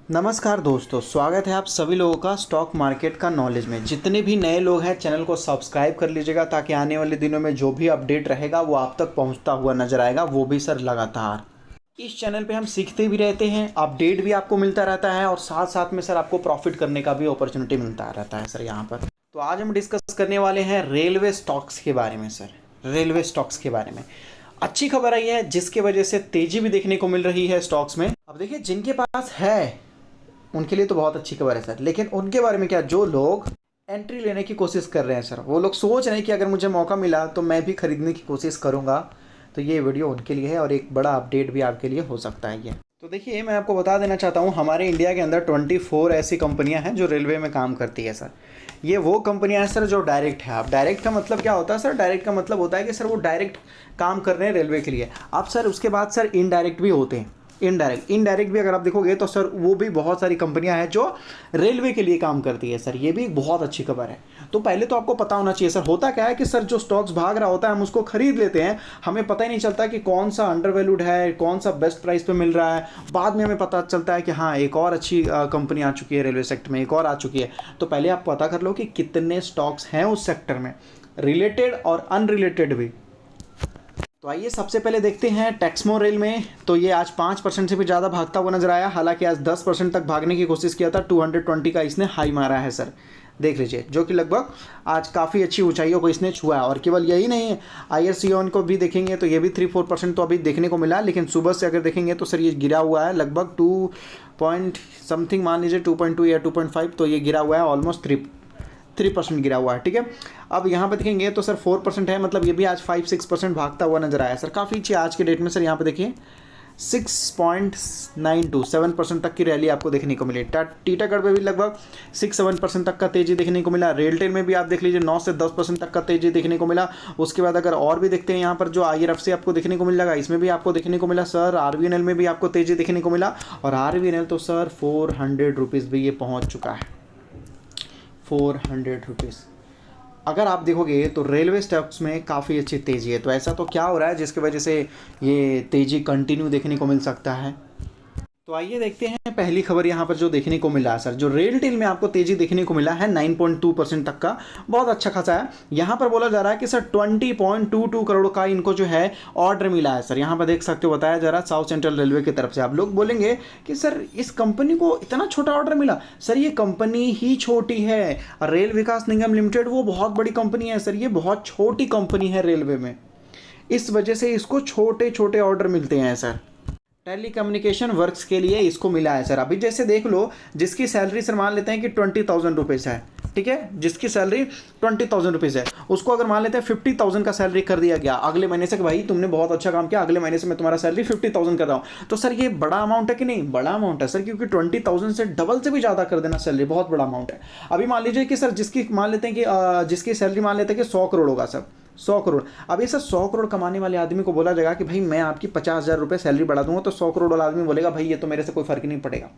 नमस्कार दोस्तों, स्वागत है आप सभी लोगों का स्टॉक मार्केट का नॉलेज में। जितने भी नए लोग हैं चैनल को सब्सक्राइब कर लीजिएगा ताकि आने वाले दिनों में जो भी अपडेट रहेगा वो आप तक पहुंचता हुआ नजर आएगा, वो भी सर लगातार। इस चैनल पे हम सीखते भी रहते हैं, अपडेट भी आपको मिलता रहता है और साथ साथ में सर आपको प्रॉफिट करने का भी अपॉर्चुनिटी मिलता रहता है सर यहाँ पर। तो आज हम डिस्कस करने वाले हैं रेलवे स्टॉक्स के बारे में सर। रेलवे स्टॉक्स के बारे में अच्छी खबर आई है जिसकी वजह से तेजी भी देखने को मिल रही है स्टॉक्स में। अब देखिए, जिनके पास है उनके लिए तो बहुत अच्छी खबर है सर, लेकिन उनके बारे में क्या, जो लोग एंट्री लेने की कोशिश कर रहे हैं सर, वो लोग सोच रहे हैं कि अगर मुझे मौका मिला तो मैं भी खरीदने की कोशिश करूंगा, तो ये वीडियो उनके लिए है और एक बड़ा अपडेट भी आपके लिए हो सकता है ये। तो देखिए, मैं आपको बता देना चाहता हूँ, हमारे इंडिया के अंदर 24 ऐसी कंपनियां हैं जो रेलवे में काम करती है सर। ये वो कंपनियां हैं सर जो डायरेक्ट है। अब डायरेक्ट का मतलब क्या होता है सर? डायरेक्ट का मतलब होता है कि सर वो डायरेक्ट काम कर रहे हैं रेलवे के लिए। अब सर उसके बाद सर इनडायरेक्ट भी होते हैं। इनडायरेक्ट भी अगर आप देखोगे तो सर वो भी बहुत सारी कंपनियां हैं जो रेलवे के लिए काम करती है सर। ये भी एक बहुत अच्छी खबर है। तो पहले तो आपको पता होना चाहिए सर, होता क्या है कि सर जो स्टॉक्स भाग रहा होता है हम उसको खरीद लेते हैं, हमें पता ही नहीं चलता कि कौन सा अंडर वैल्यूड है, कौन सा बेस्ट प्राइस पे मिल रहा है। बाद में हमें पता चलता है कि हाँ, एक और अच्छी कंपनी आ चुकी है रेलवे सेक्टर में, एक और आ चुकी है। तो पहले आप पता कर लो कि कितने स्टॉक्स हैं उस सेक्टर में, रिलेटेड और अनरिलेटेड भी। तो आइए सबसे पहले देखते हैं टेक्समो रेल में। तो ये आज 5% से भी ज़्यादा भागता हुआ नजर आया, हालांकि आज 10% तक भागने की कोशिश किया था। 220 का इसने हाई मारा है सर, देख लीजिए, जो कि लगभग आज काफ़ी अच्छी ऊंचाइयों को इसने छुआ है। और केवल यही नहीं है, IRCON को भी देखेंगे तो ये भी 3-4% तो अभी देखने को मिला, लेकिन सुबह से अगर देखेंगे तो सर ये गिरा हुआ है लगभग 2 पॉइंट समथिंग, मान लीजिए 2.2 या 2.5, तो ये गिरा हुआ है ऑलमोस्ट 3% गिरा हुआ है। ठीक है, अब यहाँ पे देखेंगे तो सर 4% है, मतलब ये भी आज 5-6% भागता हुआ नजर आया सर, काफ़ी अच्छी आज के डेट में सर। यहाँ पे देखिए 6.92-7% तक की रैली आपको देखने को मिली। टीटागढ़ पे भी लगभग 6-7% तक का तेजी देखने को मिला। रेलटेल में भी आप देख लीजिए 9 से 10% तक का तेजी देखने को मिला। उसके बाद अगर और भी देखते हैं यहाँ पर, जो IRFC आपको देखने को मिल जाएगा, इसमें भी आपको देखने को मिला सर। RVNL में भी आपको तेजी देखने को मिला, और RVNL तो सर 400 रुपीज़ भी ये पहुँच चुका है, 400 रुपीज़। अगर आप देखोगे तो रेलवे स्टॉक्स में काफ़ी अच्छी तेज़ी है। तो ऐसा तो क्या हो रहा है जिसकी वजह से ये तेज़ी कंटिन्यू देखने को मिल सकता है? तो आइए देखते हैं पहली खबर यहाँ पर जो देखने को मिला है सर, जो रेलटेल में आपको तेजी देखने को मिला है 9.2% तक का, बहुत अच्छा खासा है। यहाँ पर बोला जा रहा है कि सर 20.22 करोड़ का इनको जो है ऑर्डर मिला है सर। यहाँ पर देख सकते हो, बताया जा रहा है साउथ सेंट्रल रेलवे की तरफ से। आप लोग बोलेंगे कि सर इस कंपनी को इतना छोटा ऑर्डर मिला। सर ये कंपनी ही छोटी है, रेल विकास निगम लिमिटेड वो बहुत बड़ी कंपनी है सर, ये बहुत छोटी कंपनी है रेलवे में, इस वजह से इसको छोटे छोटे ऑर्डर मिलते हैं सर। टेली कम्युनिकेशन वर्क्स के लिए इसको मिला है सर। अभी जैसे देख लो, जिसकी सैलरी सर मान लेते हैं कि 20,000 रुपीज़ है, ठीक है, जिसकी सैलरी 20,000 रुपीज़ है, उसको अगर मान लेते हैं 50,000 का सैलरी कर दिया गया अगले महीने से कि भाई तुमने बहुत अच्छा काम किया, अगले महीने से मैं तुम्हारा सैलरी 50,000 कर रहा हूँ, तो सर ये बड़ा अमाउंट है कि नहीं? बड़ा अमाउंट है सर, क्योंकि 20,000 से डबल से भी ज़्यादा कर देना सैलरी बहुत बड़ा अमाउंट है। अभी मान लीजिए कि सर जिसकी मान लेते हैं कि जिसकी सैलरी मान लेते हैं कि 100 करोड़ होगा सर, 100 करोड़। अब ये सर 100 करोड़ कमाने वाले आदमी को बोला जाएगा कि भाई मैं आपकी 50,000 रुपये सैलरी बढ़ा दूंगा, तो 100 करोड़ वाला आदमी बोलेगा भाई ये तो मेरे से कोई फर्क नहीं पड़ेगा,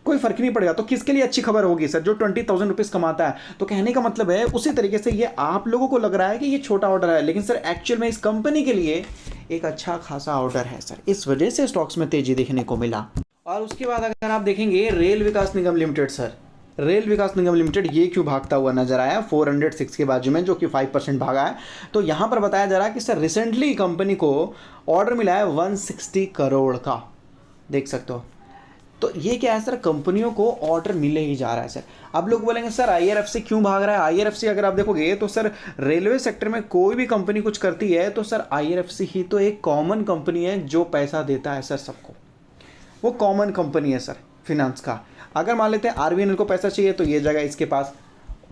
कोई फर्क नहीं पड़ेगा। तो किसके लिए अच्छी खबर होगी सर? जो 20,000 रुपीज़ कमाता है। तो कहने का मतलब है उसी तरीके से ये आप लोगों को लग रहा है कि ये छोटा ऑर्डर है, लेकिन सर एक्चुअल में इस कंपनी के लिए एक अच्छा खासा ऑर्डर है सर, इस वजह से स्टॉक्स में तेजी देखने को मिला। और उसके बाद अगर आप देखेंगे रेल विकास निगम लिमिटेड सर, रेल विकास निगम लिमिटेड ये क्यों भागता हुआ नजर आया 406 के बाजू में, जो कि 5% भागा है। तो यहाँ पर बताया जा रहा है कि सर रिसेंटली कंपनी को ऑर्डर मिला है 160 करोड़ का, देख सकते हो। तो ये क्या है सर, कंपनियों को ऑर्डर मिले ही जा रहा है सर। अब लोग बोलेंगे सर IRFC क्यों भाग रहा है? IRFC अगर आप देखोगे तो सर रेलवे सेक्टर में कोई भी कंपनी कुछ करती है तो सर IRFC ही तो एक कॉमन कंपनी है जो पैसा देता है सर सबको, वो कॉमन कंपनी है सर फिनांस का। अगर मान लेते हैं RVNL को पैसा चाहिए तो ये जाएगा इसके पास,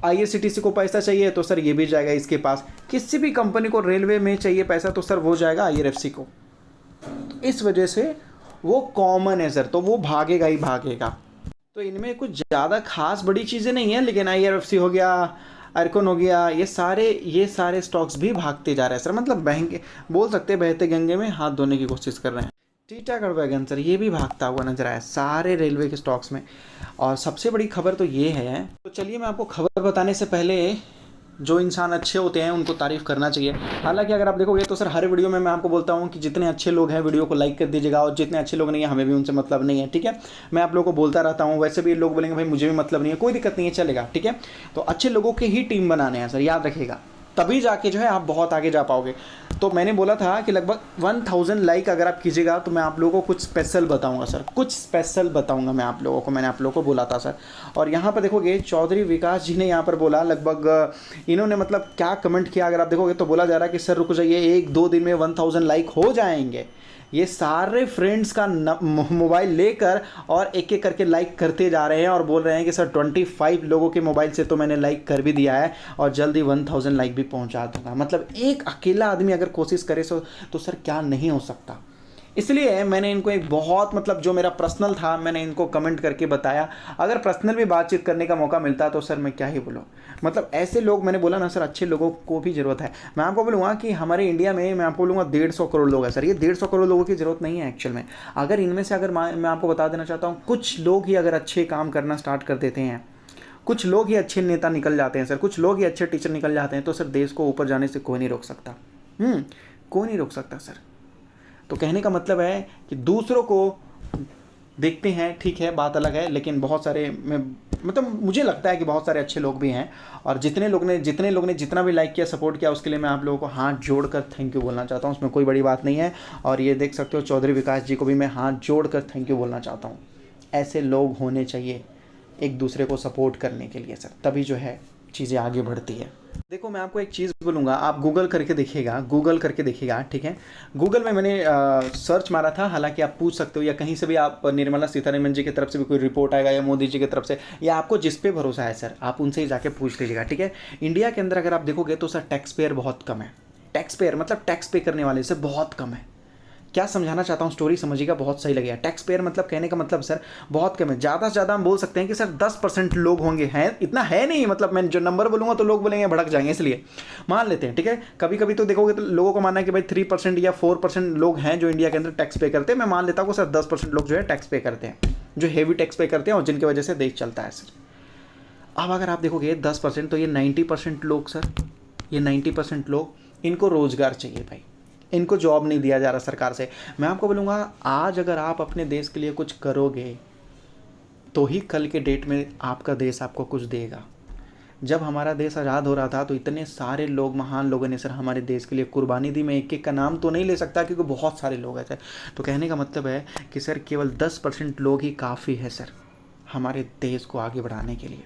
IRCTC को पैसा चाहिए तो सर ये भी जाएगा इसके पास, किसी भी कंपनी को रेलवे में चाहिए पैसा तो सर वो जाएगा IRFC को। तो इस वजह से वो कॉमन है सर, तो वो भागेगा ही भागेगा। तो इनमें कुछ ज़्यादा खास बड़ी चीज़ें नहीं है, लेकिन IRFC हो गया, आर्कोन हो गया, ये सारे स्टॉक्स भी भागते जा रहे हैं सर, मतलब बहंगे बोल सकते हैं, बहते गंगे में हाथ धोने की कोशिश कर रहे हैं। टीटागढ़ वैगन सर ये भी भागता हुआ नजर आया सारे रेलवे के स्टॉक्स में। और सबसे बड़ी खबर तो ये है, तो चलिए मैं आपको खबर बताने से पहले जो इंसान अच्छे होते हैं उनको तारीफ़ करना चाहिए। हालांकि अगर आप देखोगे तो सर हर वीडियो में मैं आपको बोलता हूँ कि जितने अच्छे लोग हैं वीडियो को लाइक कर दीजिएगा, और जितने अच्छे लोग नहीं है हमें भी उनसे मतलब नहीं है, ठीक है। मैं आप लोगों को बोलता रहता हूँ, वैसे भी लोग बोलेंगे भाई मुझे भी मतलब नहीं है, कोई दिक्कत नहीं है, चलेगा, ठीक है। तो अच्छे लोगों के ही टीम बनाने हैं सर, याद रखिएगा, तभी जाके जो है आप बहुत आगे जा पाओगे। तो मैंने बोला था कि लगभग 1000 लाइक अगर आप कीजिएगा तो मैं आप लोगों को कुछ स्पेशल बताऊंगा सर, कुछ स्पेशल बताऊंगा मैं आप लोगों को, मैंने आप लोगों को बोला था सर। और यहाँ पर देखोगे चौधरी विकास जी ने यहाँ पर बोला लगभग, इन्होंने मतलब क्या कमेंट किया अगर आप देखोगे तो बोला जा रहा है कि सर रुक जाइए, 1-2 दिन में 1000 लाइक हो जाएंगे। ये सारे फ्रेंड्स का मोबाइल लेकर और एक एक करके लाइक करते जा रहे हैं और बोल रहे हैं कि सर 25 लोगों के मोबाइल से तो मैंने लाइक कर भी दिया है और जल्दी 1000 लाइक भी पहुंचा दूंगा। मतलब एक अकेला आदमी अगर कोशिश करे तो सर क्या नहीं हो सकता। इसलिए मैंने इनको एक बहुत मतलब जो मेरा पर्सनल था मैंने इनको कमेंट करके बताया। अगर पर्सनल भी बातचीत करने का मौका मिलता तो सर मैं क्या ही बोलूँ, मतलब ऐसे लोग, मैंने बोला ना सर अच्छे लोगों को भी ज़रूरत है। मैं आपको बोलूँगा कि हमारे इंडिया में मैं आपको बोलूँगा 150 करोड़ लोग हैं सर, ये 150 करोड़ लोगों की ज़रूरत नहीं है एक्चुअल में। अगर इनमें से अगर मैं आपको बता देना चाहता हूँ, कुछ लोग ही अगर अच्छे काम करना स्टार्ट कर देते हैं, कुछ लोग ही अच्छे नेता निकल जाते हैं सर, कुछ लोग ही अच्छे टीचर निकल जाते हैं, तो सर देश को ऊपर जाने से कोई नहीं रोक सकता। कोई नहीं रोक सकता सर। तो कहने का मतलब है कि दूसरों को देखते हैं, ठीक है, बात अलग है, लेकिन बहुत सारे मतलब मुझे लगता है कि बहुत सारे अच्छे लोग भी हैं। और जितने लोग ने जितना भी लाइक किया, सपोर्ट किया, उसके लिए मैं आप लोगों को हाथ जोड़कर थैंक यू बोलना चाहता हूँ। उसमें कोई बड़ी बात नहीं है। और ये देख सकते हो चौधरी विकास जी को भी मैं हाथ जोड़कर थैंक यू बोलना चाहता हूँ। ऐसे लोग होने चाहिए एक दूसरे को सपोर्ट करने के लिए सर, तभी जो है चीज़ें आगे बढ़ती है। देखो मैं आपको एक चीज़ बोलूँगा, आप गूगल करके देखिएगा, ठीक है। गूगल में मैंने सर्च मारा था, हालांकि आप पूछ सकते हो या कहीं से भी आप निर्मला सीतारमण जी की तरफ से भी कोई रिपोर्ट आएगा या मोदी जी की तरफ से, या आपको जिस पे भरोसा है सर आप उनसे ही जाके पूछ लीजिएगा, ठीक है। इंडिया के अंदर अगर आप देखोगे तो सर टैक्स पेयर बहुत कम है। टैक्स पेयर मतलब टैक्स पे करने वाले से बहुत कम है। क्या समझाना चाहता हूँ, स्टोरी समझिएगा, बहुत सही लगेगा। टैक्स पेयर मतलब कहने का मतलब सर बहुत कम है। ज़्यादा से ज़्यादा हम बोल सकते हैं कि सर 10% लोग होंगे, हैं इतना है नहीं, मतलब मैं जो नंबर बोलूँगा तो लोग बोलेंगे भड़क जाएंगे, इसलिए मान लेते हैं, ठीक है। कभी कभी तो देखोगे तो लोगों को मानना है कि भाई 3% या 4% लोग हैं जो इंडिया के अंदर टैक्स पे करते हैं। मैं मान लेता हूँ सर 10% लोग जो है टैक्स पे करते हैं, जो हेवी टैक्स पे करते हैं और जिनकी वजह से देश चलता है सर। अब अगर आप देखोगे 10% तो ये 90% लोग सर, ये 90% लोग, इनको रोज़गार चाहिए भाई, इनको जॉब नहीं दिया जा रहा सरकार से। मैं आपको बोलूँगा आज अगर आप अपने देश के लिए कुछ करोगे तो ही कल के डेट में आपका देश आपको कुछ देगा। जब हमारा देश आज़ाद हो रहा था तो इतने सारे लोग, महान लोगों ने सर हमारे देश के लिए कुर्बानी दी। मैं एक एक का नाम तो नहीं ले सकता क्योंकि बहुत सारे लोग हैं सर। तो कहने का मतलब है कि सर केवल 10% लोग ही काफ़ी है सर हमारे देश को आगे बढ़ाने के लिए।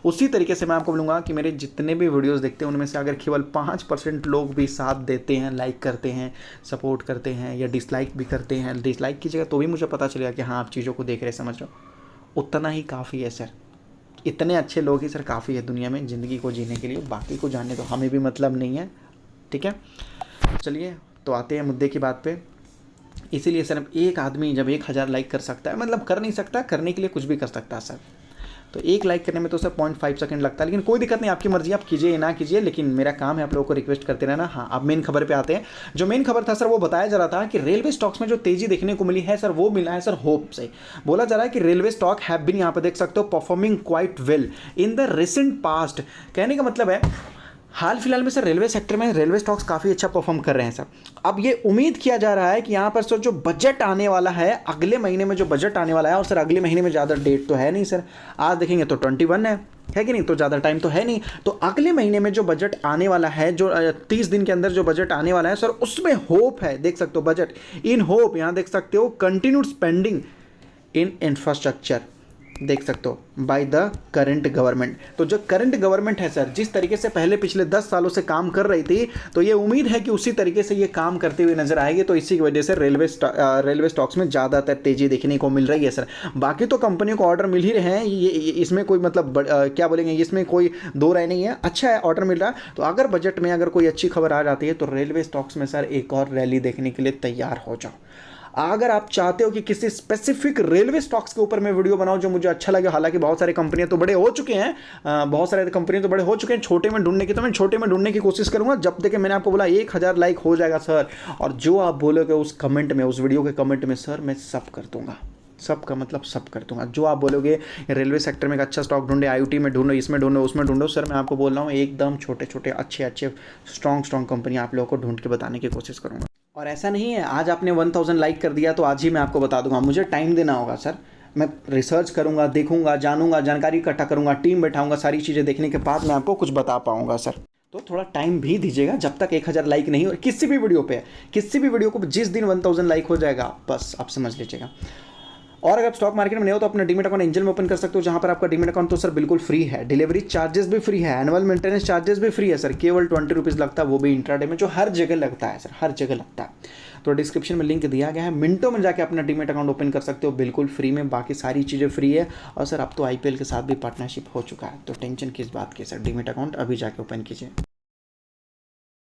उसी तरीके से मैं आपको बोलूँगा कि मेरे जितने भी वीडियोस देखते हैं उनमें से अगर केवल 5% लोग भी साथ देते हैं, लाइक करते हैं, सपोर्ट करते हैं या डिसलाइक भी करते हैं, डिसलाइक कीजिएगा तो भी मुझे पता चलेगा कि हाँ आप चीज़ों को देख रहे, समझ रहे हो, उतना ही काफ़ी है सर। इतने अच्छे लोग ही सर काफ़ी है दुनिया में ज़िंदगी को जीने के लिए। बाकी को जानने तो हमें भी मतलब नहीं है, ठीक है। चलिए तो आते हैं मुद्दे की बात पे। इसीलिए सर एक आदमी जब 1000 लाइक कर सकता है, मतलब कर नहीं सकता, करने के लिए कुछ भी कर सकता है सर। तो एक लाइक करने में तो सर 0.5 सेकंड लगता है, लेकिन कोई दिक्कत नहीं, आपकी मर्जी, आप कीजिए ना कीजिए, लेकिन मेरा काम है आप लोगों को रिक्वेस्ट करते रहना। हाँ अब मेन खबर पे आते हैं। जो मेन खबर था सर वो बताया जा रहा था कि रेलवे स्टॉक्स में जो तेजी देखने को मिली है सर वो मिला है सर होप से। बोला जा रहा है कि रेलवे स्टॉक हैव बीन, यहाँ पर देख सकते हो, performing quite well in the recent past. कहने का मतलब है हाल फिलहाल में सर रेलवे सेक्टर में रेलवे स्टॉक्स काफ़ी अच्छा परफॉर्म कर रहे हैं सर। अब ये उम्मीद किया जा रहा है कि यहाँ पर सर जो बजट आने वाला है अगले महीने में, जो बजट आने वाला है, और सर अगले महीने में ज़्यादा डेट तो है नहीं सर, आज देखेंगे तो 21 है कि नहीं, तो ज़्यादा टाइम तो है नहीं। तो अगले महीने में जो बजट आने वाला है, जो 30 दिन के अंदर जो बजट आने वाला है सर, उसमें होप है, देख सकते हो बजट इन होप, यहाँ देख सकते हो कंटिन्यूड स्पेंडिंग इन इंफ्रास्ट्रक्चर, देख सकते हो बाय द करंट गवर्नमेंट। तो जो करंट गवर्नमेंट है सर जिस तरीके से पहले पिछले 10 सालों से काम कर रही थी, तो ये उम्मीद है कि उसी तरीके से ये काम करते हुए नजर आएगी। तो इसी की वजह से रेलवे स्टॉक्स में ज़्यादातर तेजी देखने को मिल रही है सर। बाकी तो कंपनियों को ऑर्डर मिल ही रहे हैं, ये इसमें कोई मतलब क्या बोलेंगे, इसमें कोई दो राय नहीं है, अच्छा है ऑर्डर मिल रहा है। तो अगर बजट में अगर कोई अच्छी खबर आ जाती है तो रेलवे स्टॉक्स में सर एक और रैली देखने के लिए तैयार हो जाओ। अगर आप चाहते हो कि किसी स्पेसिफिक रेलवे स्टॉक्स के ऊपर मैं वीडियो बनाऊं जो मुझे अच्छा लगे, हालांकि बहुत सारी कंपनियां तो बड़े हो चुके हैं, छोटे में ढूंढने की, तो मैं छोटे में ढूंढने की कोशिश करूंगा। जब तक मैंने आपको बोला 1000 लाइक हो जाएगा सर, और जो आप बोलोगे उस कमेंट में, उस वीडियो के कमेंट में सर मैं सब कर दूंगा, सबका मतलब सब कर दूंगा। जो आप बोलोगे रेलवे सेक्टर में एक अच्छा स्टॉक ढूंढे, IoT में ढूंढो, इसमें ढूंढो, उसमें ढूंढो, सर मैं आपको बोल रहा हूँ एकदम छोटे छोटे अच्छे अच्छे स्ट्रॉन्ग कंपनी आप लोगों को ढूंढ के बताने की कोशिश करूँगा। और ऐसा नहीं है आज आपने 1000 लाइक कर दिया तो आज ही मैं आपको बता दूंगा, मुझे टाइम देना होगा सर। मैं रिसर्च करूंगा, देखूंगा, जानूंगा, जानकारी इकट्ठा करूंगा, टीम बैठाऊंगा, सारी चीज़ें देखने के बाद मैं आपको कुछ बता पाऊंगा सर। तो थोड़ा टाइम भी दीजिएगा, जब तक 1000 लाइक नहीं हो किसी भी वीडियो पे, किसी भी वीडियो को जिस दिन 1000 लाइक हो जाएगा बस आप समझ लीजिएगा। और अगर आप स्टॉक मार्केट में नहीं हो तो अपना डीमेट अकाउंट एंजल में ओपन कर सकते हो, जहां पर आपका डीमेट अकाउंट तो सर बिल्कुल फ्री है, डिलीवरी चार्जेस भी फ्री है, एनुअल मेंटेनेंस चार्जेस भी फ्री है सर, केवल 20 रुपीज़ लगता है, वो भी इंट्राडे में, जो हर जगह लगता है सर, हर जगह लगता है। तो डिस्क्रिप्शन में लिंक दिया गया है, मिनटों में जाके अपना डीमेट अकाउंट ओपन कर सकते हो बिल्कुल फ्री में, बाकी सारी चीज़ें फ्री है। और सर अब तो IPL के साथ भी पार्टनरशिप हो चुका है, तो टेंशन किस बात की सर, डीमेट अकाउंट अभी जाके ओपन कीजिए।